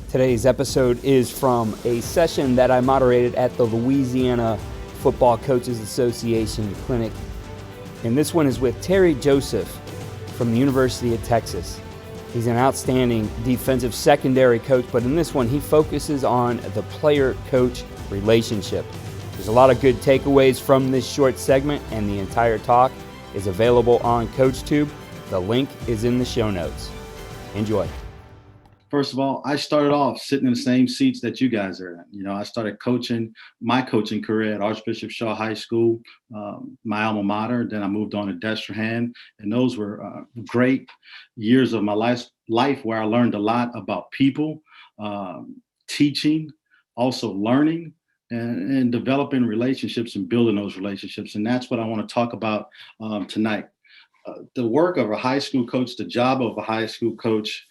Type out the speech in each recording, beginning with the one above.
Today's episode is from a session that I moderated at the Louisiana Football Coaches Association Clinic. And this one is with Terry Joseph from the University of Texas. He's an outstanding defensive secondary coach, but in this one he focuses on the player-coach relationship. There's a lot of good takeaways from this short segment, and the entire talk is available on CoachTube. The link is in the show notes. Enjoy. First of all, I started off sitting in the same seats that you guys are in. You know, I started my coaching career at Archbishop Shaw High School, my alma mater. Then I moved on to Destrehan, and those were great years of my life where I learned a lot about people, teaching, also learning, and developing relationships and building those relationships. And that's what I want to talk about tonight. The work of a high school coach, the job of a high school coach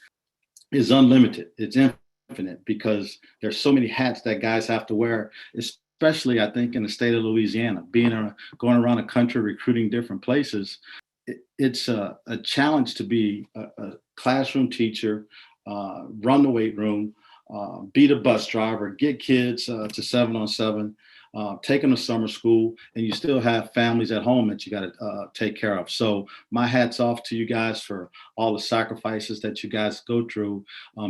is unlimited. It's infinite because there's so many hats that guys have to wear, especially I think in the state of Louisiana, going around the country recruiting different places. It's a challenge to be a classroom teacher, run the weight room, be the bus driver, get kids to 7-on-7, take them to summer school, and you still have families at home that you got to take care of. So my hat's off to you guys for all the sacrifices that you guys go through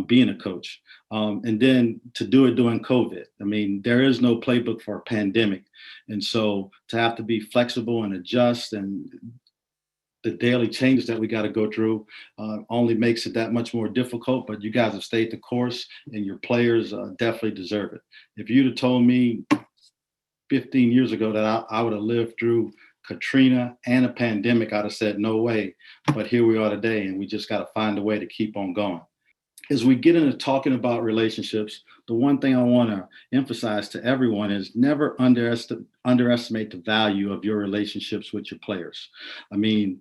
being a coach. And then to do it during COVID. I mean, there is no playbook for a pandemic. And so to have to be flexible and adjust and the daily changes that we got to go through only makes it that much more difficult, but you guys have stayed the course and your players definitely deserve it. If you'd have told me 15 years ago that I would have lived through Katrina and a pandemic, I'd have said, no way. But here we are today, and we just got to find a way to keep on going. As we get into talking about relationships, the one thing I want to emphasize to everyone is never underestimate the value of your relationships with your players. I mean,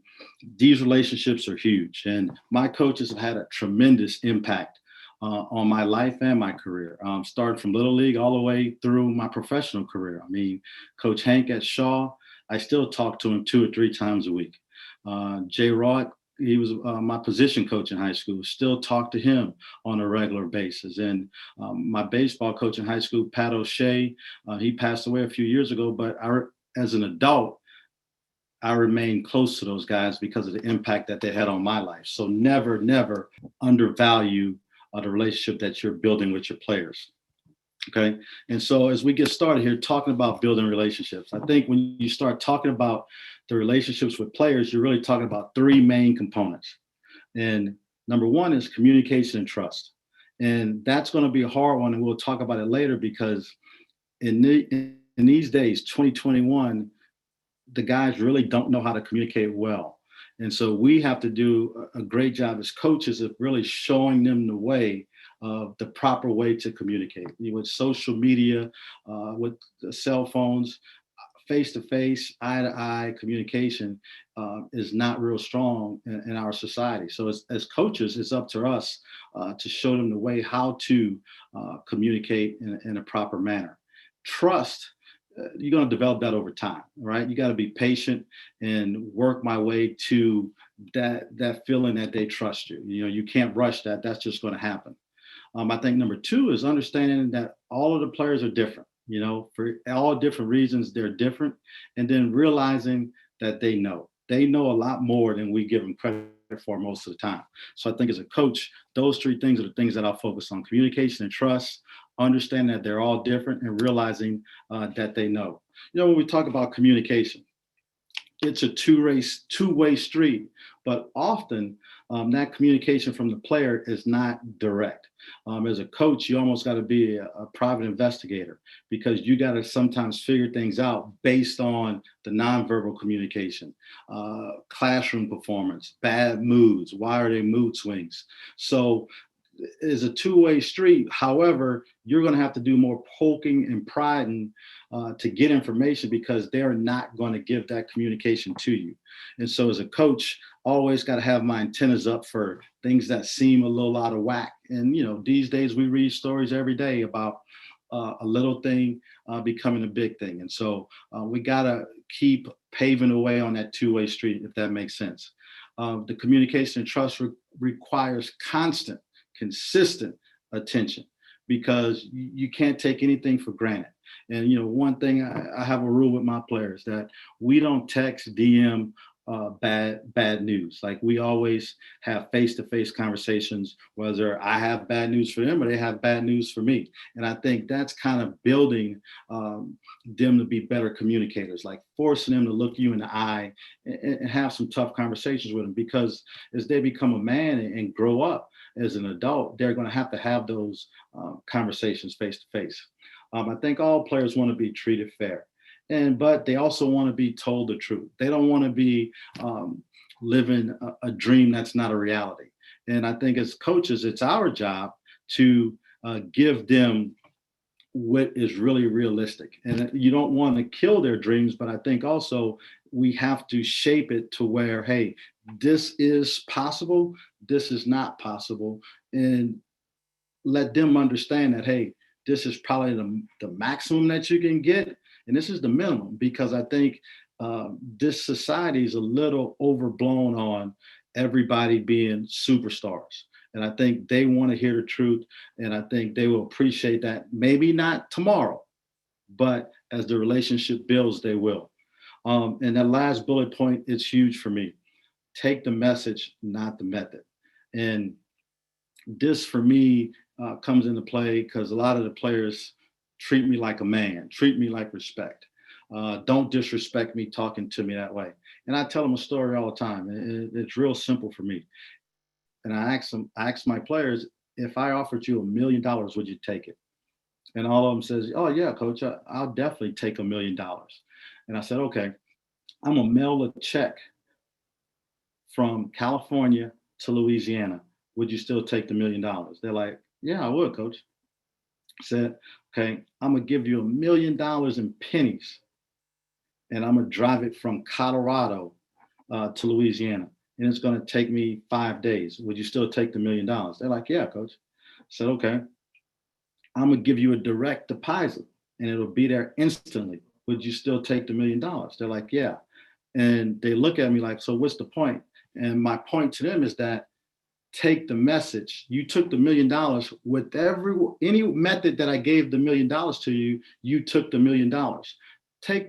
these relationships are huge, and my coaches have had a tremendous impact on my life and my career, starting from Little League all the way through my professional career. I mean, Coach Hank at Shaw, I still talk to him 2 or 3 times a week. Jay Rod, he was my position coach in high school, still talk to him on a regular basis. And my baseball coach in high school, Pat O'Shea, he passed away a few years ago, but as an adult, I remain close to those guys because of the impact that they had on my life. So never, never undervalue the relationship that you're building with your players. Okay. And so as we get started here talking about building relationships, I think when you start talking about the relationships with players, you're really talking about 3 main components. And number 1 is communication and trust. And that's going to be a hard one. And we'll talk about it later because in these days, 2021, the guys really don't know how to communicate well. And so we have to do a great job as coaches of really showing them the way of the proper way to communicate. With social media, with the cell phones, face-to-face, eye-to-eye communication is not real strong in our society. So as coaches, it's up to us to show them the way how to communicate in a proper manner. Trust. You're going to develop that over time, right? You got to be patient and work my way to that feeling that they trust you. You know, you can't rush that. That's just going to happen. I think number 2 is understanding that all of the players are different. You know, for all different reasons, they're different. And then realizing that they know a lot more than we give them credit for most of the time. So I think as a coach, those 3 things are the things that I'll focus on: communication and trust, understand that they're all different, and realizing that they know. You know, when we talk about communication, it's a two-way street, but often that communication from the player is not direct. As a coach, you almost got to be a private investigator because you got to sometimes figure things out based on the nonverbal communication, classroom performance, bad moods. Why are they mood swings? So is a two-way street. However, you're going to have to do more poking and prodding to get information because they're not going to give that communication to you. And so as a coach, always got to have my antennas up for things that seem a little out of whack. And, you know, these days we read stories every day about a little thing becoming a big thing. And so we got to keep paving the way on that two-way street, if that makes sense. The communication and trust requires constant, consistent attention. because you can't take anything for granted. And one thing I have a rule with my players that we don't text, DM bad news. Like, we always have face-to-face conversations, whether I have bad news for them or they have bad news for me. And I think that's kind of building them to be better communicators, like forcing them to look you in the eye and have some tough conversations with them, because as they become a man and grow up as an adult, they're going to have those conversations face to face. I think all players want to be treated fair, but they also want to be told the truth. They don't want to be living a dream that's not a reality. And I think as coaches, it's our job to give them what is really realistic. And you don't want to kill their dreams, but I think also we have to shape it to where, hey, this is possible, this is not possible, and let them understand that, hey, this is probably the maximum that you can get, and this is the minimum, because I think this society is a little overblown on everybody being superstars. And I think they want to hear the truth, and I think they will appreciate that. Maybe not tomorrow, but as the relationship builds, they will. And that last bullet point, it's huge for me. Take the message, not the method. And this, for me, comes into play because a lot of the players treat me like a man, treat me like respect. Don't disrespect me talking to me that way. And I tell them a story all the time. It's real simple for me. And I ask my players, if I offered you $1 million, would you take it? And all of them says, oh yeah, coach, I'll definitely take $1 million. And I said, okay, I'm gonna mail a check from California to Louisiana. Would you still take the $1 million? They're like, yeah, I would, coach. I said, okay, I'm gonna give you $1 million in pennies, and I'm gonna drive it from Colorado to Louisiana, and it's gonna take me 5 days. Would you still take the $1 million? They're like, yeah, coach. I said, okay, I'm gonna give you a direct deposit, and it'll be there instantly. Would you still take the $1 million? They're like, yeah. And they look at me like, so what's the point? And my point to them is that take the message. You took the $1 million with any method that I gave the $1 million to you. You took the $1 million.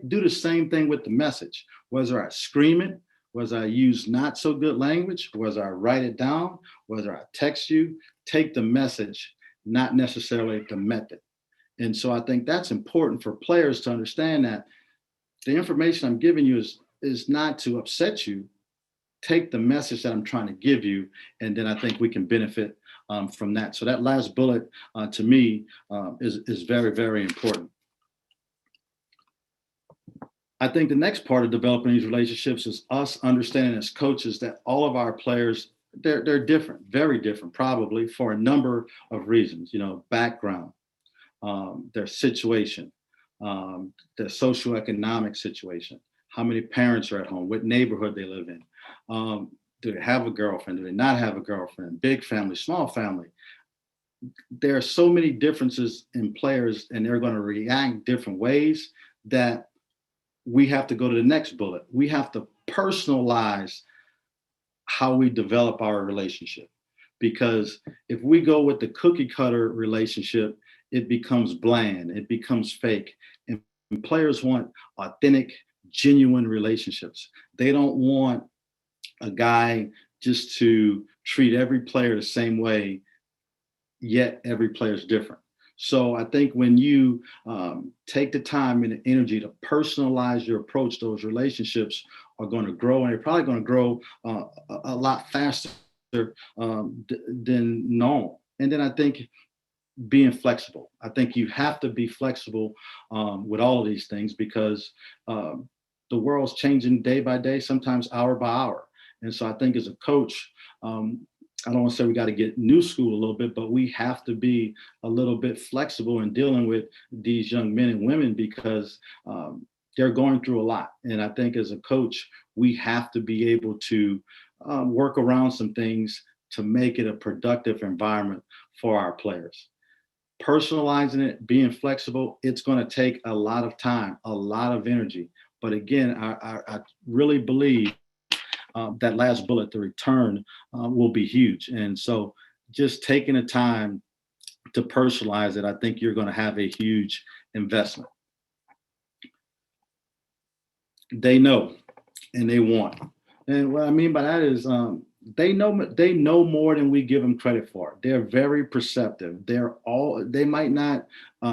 Do the same thing with the message. Whether I scream it, whether I use not so good language, whether I write it down, whether I text you, take the message, not necessarily the method. And so I think that's important for players to understand, that the information I'm giving you is not to upset you. Take the message that I'm trying to give you, and then I think we can benefit from that. So that last bullet to me is very, very important. I think the next part of developing these relationships is us understanding as coaches that all of our players, they're different, very different, probably for a number of reasons. Background, their situation, their socioeconomic situation, how many parents are at home, what neighborhood they live in. Do they have a girlfriend? Do they not have a girlfriend? Big family, small family. There are so many differences in players, and they're going to react different ways, that we have to go to the next bullet. We have to personalize how we develop our relationship. Because if we go with the cookie cutter relationship, it becomes bland, it becomes fake. And players want authentic, genuine relationships. They don't want a guy just to treat every player the same way, yet every player is different. So I think when you take the time and the energy to personalize your approach, those relationships are going to grow, and they're probably going to grow a lot faster than normal. And then I think being flexible. I think you have to be flexible with all of these things, because the world's changing day by day, sometimes hour by hour. And so I think as a coach, I don't want to say we got to get new school a little bit, but we have to be a little bit flexible in dealing with these young men and women, because they're going through a lot. And I think as a coach, we have to be able to work around some things to make it a productive environment for our players. Personalizing it, being flexible, it's going to take a lot of time, a lot of energy. But again, I really believe that last bullet, the return, will be huge. And so just taking the time to personalize it, I think you're going to have a huge investment. They know and they want. And what I mean by that is they know more than we give them credit for. They're very perceptive. They might not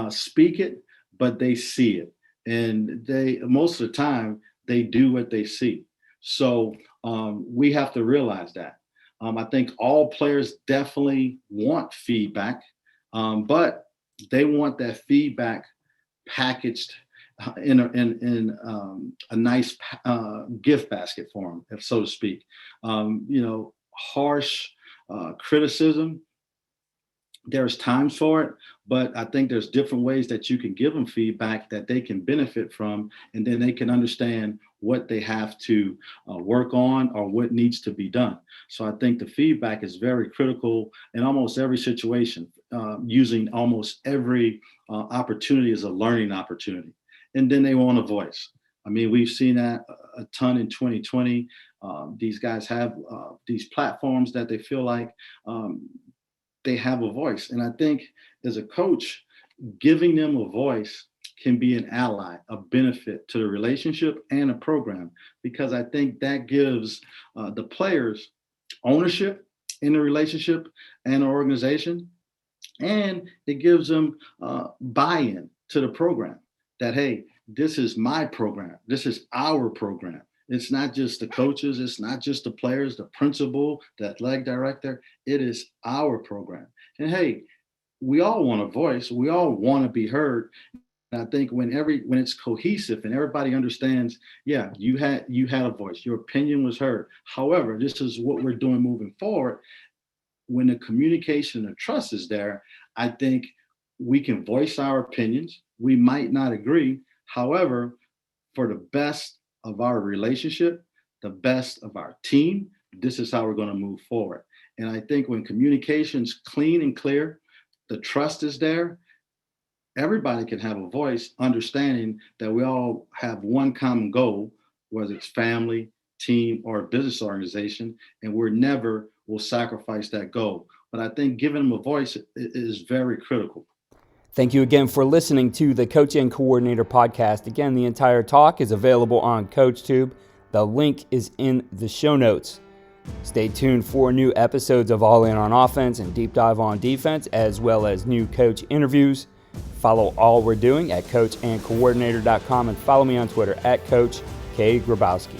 speak it, but they see it. And they most of the time they do what they see. So we have to realize that. I think all players definitely want feedback, but they want that feedback packaged in a nice gift basket for them, if so to speak. Harsh criticism, there's times for it, but I think there's different ways that you can give them feedback that they can benefit from, and then they can understand what they have to work on or what needs to be done. So I think the feedback is very critical in almost every situation, using almost every opportunity as a learning opportunity. And then they want a voice. I mean, we've seen that a ton in 2020. These guys have these platforms that they feel like they have a voice. And I think as a coach, giving them a voice can be an ally, a benefit to the relationship and a program, because I think that gives the players ownership in the relationship and the organization. And it gives them buy-in to the program that, hey, this is my program. This is our program. It's not just the coaches. It's not just the players, the principal, the athletic director. It is our program. And hey, we all want a voice. We all want to be heard. And I think when it's cohesive and everybody understands, yeah, you had a voice. Your opinion was heard. However, this is what we're doing moving forward. When the communication and trust is there, I think we can voice our opinions. We might not agree. However, for the best of our relationship, the best of our team, this is how we're going to move forward. And I think when communication's clean and clear, the trust is there, everybody can have a voice, understanding that we all have one common goal, whether it's family, team, or a business organization, and we're never will sacrifice that goal. But I think giving them a voice is very critical. Thank you again for listening to the Coach and Coordinator podcast. Again, the entire talk is available on CoachTube. The link is in the show notes. Stay tuned for new episodes of All In on Offense and Deep Dive on Defense, as well as new coach interviews. Follow all we're doing at coachandcoordinator.com and follow me on Twitter at Coach K. Grabowski.